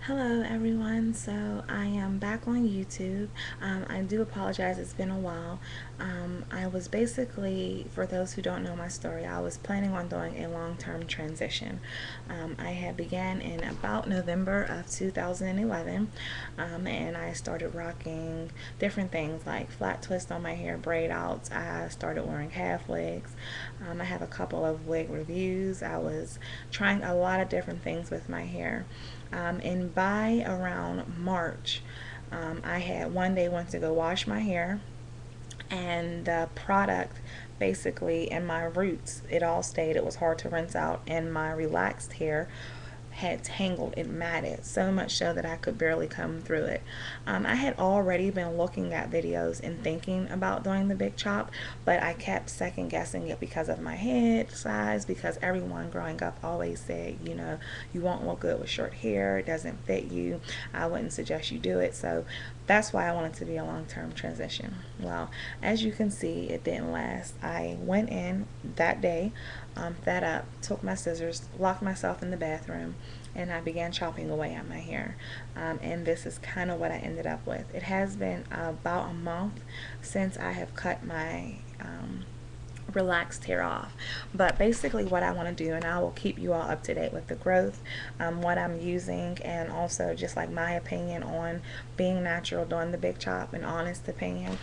Hello everyone, so I am back on YouTube. I do apologize, it's been a while. I was basically, for those who don't know my story, I was planning on doing a long-term transition. I had began in about November of 2011, and I started rocking different things like flat twist on my hair, braid outs. I started wearing half wigs. I have a couple of wig reviews. I was trying a lot of different things with my hair. And by around March, I had one day went to go wash my hair, and the product basically in my roots, it all stayed. It was hard to rinse out, and my relaxed hair had tangled, it matted so much so that I could barely come through it. I had already been looking at videos and thinking about doing the big chop, but I kept second guessing it because of my head size, because everyone growing up always said, you won't look good with short hair, it doesn't fit you, I wouldn't suggest you do it. So that's why I wanted to be a long-term transition. Well, as you can see, it didn't last. I went in that day, fed up, took my scissors, locked myself in the bathroom, and I began chopping away at my hair. And this is kind of what I ended up with. It has been about a month since I have cut my relaxed hair off. But basically what I want to do, and I will keep you all up to date with the growth, what I'm using, and also just like my opinion on being natural, doing the big chop, an honest opinion.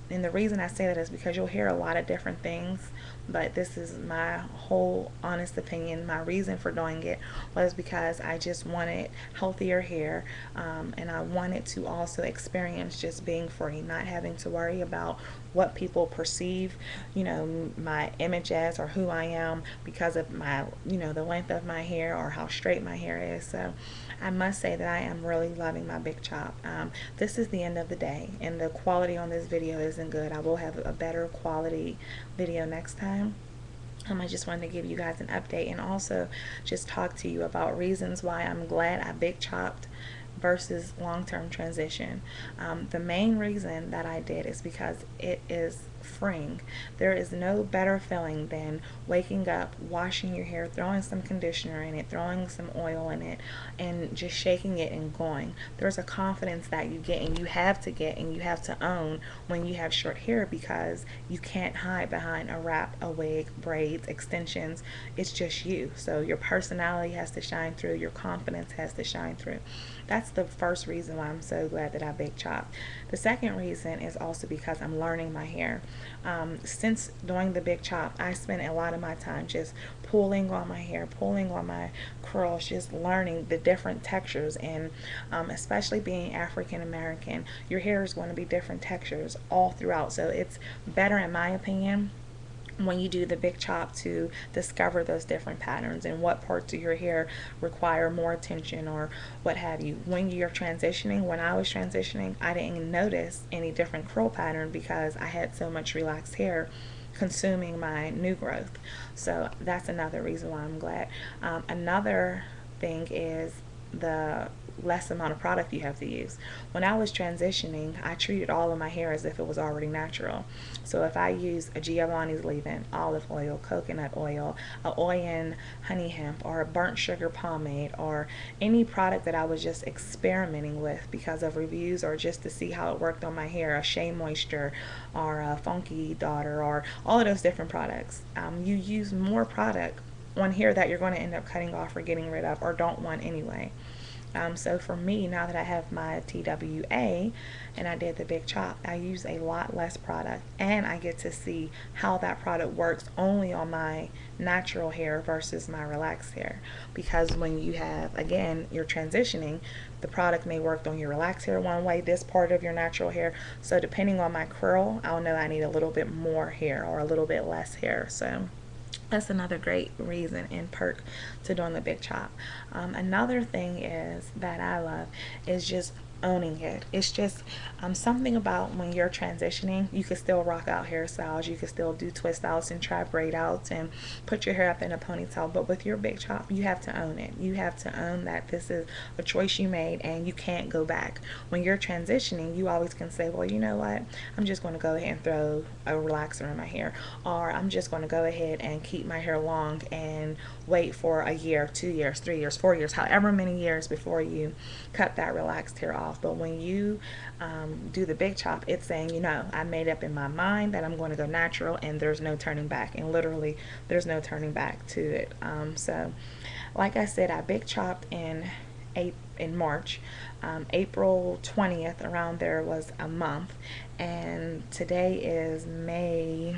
And the reason I say that is because you'll hear a lot of different things, but this is my whole honest opinion. My reason for doing it was because I just wanted healthier hair, and I wanted to also experience just being free, not having to worry about what people perceive, my image as, or who I am because of my, the length of my hair or how straight my hair is. So I must say that I am really loving my big chop. This is the end of the day, and the quality on this video isn't good. I will have a better quality video next time. I just wanted to give you guys an update and also just talk to you about reasons why I'm glad I big chopped versus long-term transition. The main reason that I did is because it is freeing. There is no better feeling than waking up, washing your hair, throwing some conditioner in it, throwing some oil in it, and just shaking it and going. There's a confidence that you get, and you have to get, and you have to own when you have short hair, because you can't hide behind a wrap, a wig, braids, extensions. It's just you. So your personality has to shine through, your confidence has to shine through. That's the first reason why I'm so glad that I big chopped. The second reason is also because I'm learning my hair. Since doing the big chop, I spent a lot of my time just pulling on my hair, pulling on my curls, just learning the different textures. And especially being African American, your hair is going to be different textures all throughout. So it's better, in my opinion, when you do the big chop, to discover those different patterns and what parts of your hair require more attention or what have you. When you're transitioning, when I was transitioning, I didn't notice any different curl pattern because I had so much relaxed hair consuming my new growth. So that's another reason why I'm glad. Another thing is the less amount of product you have to use. When I was transitioning, I treated all of my hair as if it was already natural. So if I use a Giovanni's leave-in, olive oil, coconut oil, a Oyen honey hemp, or a burnt sugar pomade, or any product that I was just experimenting with because of reviews or just to see how it worked on my hair, a Shea Moisture or a Funky Daughter, or all of those different products, you use more product on hair that you're going to end up cutting off or getting rid of or don't want anyway. So for me, now that I have my TWA and I did the big chop, I use a lot less product, and I get to see how that product works only on my natural hair versus my relaxed hair. Because when you have, again, you're transitioning, the product may work on your relaxed hair one way, this part of your natural hair. So depending on my curl, I'll know I need a little bit more hair or a little bit less hair. So that's another great reason and perk to doing the big chop. Another thing is that I love is just owning it. It's just something about when you're transitioning, you can still rock out hairstyles, you can still do twist outs and try braid outs and put your hair up in a ponytail, but with your big chop, you have to own it. You have to own that this is a choice you made and you can't go back. When you're transitioning, you always can say, well, you know what, I'm just going to go ahead and throw a relaxer in my hair, or I'm just going to go ahead and keep my hair long and wait for a year, 2 years, 3 years, 4 years, however many years before you cut that relaxed hair off. But when you do the big chop, it's saying, you know, I made up in my mind that I'm going to go natural and there's no turning back. And literally, there's no turning back to it. So, like I said, I big chopped in March. April 20th, around there was a month, and today is May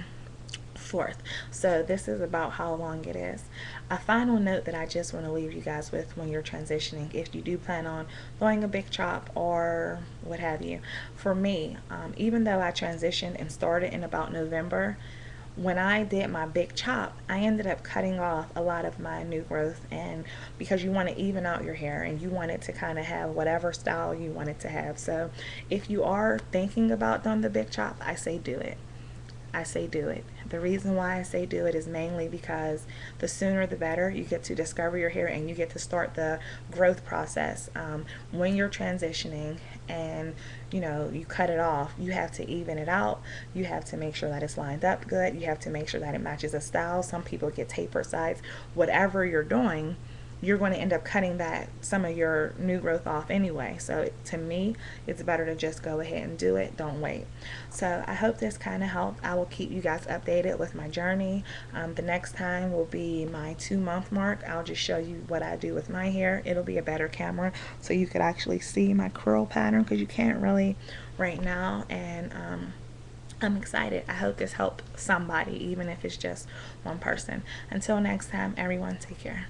4th. So this is about how long it is. A final note that I just want to leave you guys with when you're transitioning, if you do plan on throwing a big chop or what have you. For me, even though I transitioned and started in about November, when I did my big chop, I ended up cutting off a lot of my new growth, and because you want to even out your hair and you want it to kind of have whatever style you want it to have. So if you are thinking about doing the big chop, I say do it. I say do it. The reason why I say do it is mainly because the sooner the better. You get to discover your hair and you get to start the growth process. When you're transitioning and you know you cut it off, you have to even it out. You have to make sure that it's lined up good. You have to make sure that it matches a style. Some people get taper sides. Whatever you're doing, you're going to end up cutting that some of your new growth off anyway. So to me, it's better to just go ahead and do it. Don't wait. So I hope this kind of helped. I will keep you guys updated with my journey. The next time will be my 2-month mark. I'll just show you what I do with my hair. It'll be a better camera so you could actually see my curl pattern, because you can't really right now. And I'm excited. I hope this helped somebody, even if it's just one person. Until next time, everyone, take care.